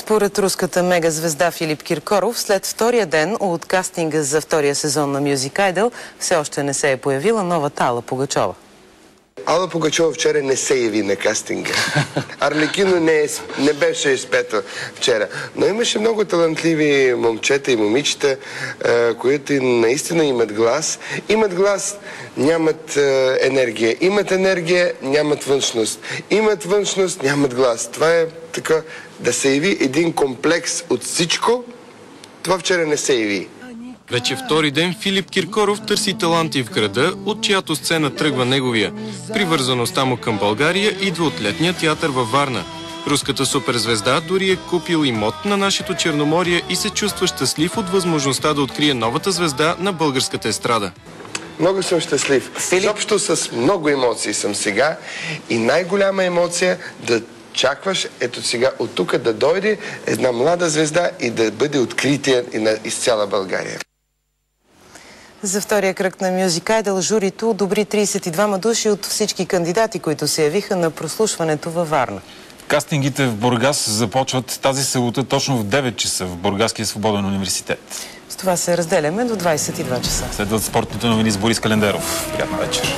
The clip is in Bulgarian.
Според руската мегазвезда Филип Киркоров, след втория ден от кастинга за втория сезон на Music Idol, все още не се е появила новата Алла Пугачова. Алла Пугачова вчера не се яви на кастинга. Арлекино не беше изпета вчера. Но имаше много талантливи момчета и момичета, които наистина имат глас. Имат глас, нямат енергия. Имат енергия, нямат външност. Имат външност, нямат глас. Това е така, да се яви един комплекс от всичко. Това вчера не се яви. Вече втори ден Филип Киркоров търси таланти в града, от чиято сцена тръгва неговия. Привързаността му към България идва от летния театър във Варна. Руската суперзвезда дори е купил имот на нашето Черноморие и се чувства щастлив от възможността да открие новата звезда на българската естрада. Много съм щастлив. Изобщо с много емоции съм сега и най-голяма емоция да чакваш, ето сега от тук да дойде една млада звезда и да бъде откритие из цяла България. За втория кръг на Music Idol журито одобри 32 души от всички кандидати, които се явиха на прослушването във Варна. Кастингите в Бургас започват тази събота точно в 9 часа в Бургаския свободен университет. С това се разделяме до 22 часа. Следват спортните новини с Борис Календеров. Приятна вечер.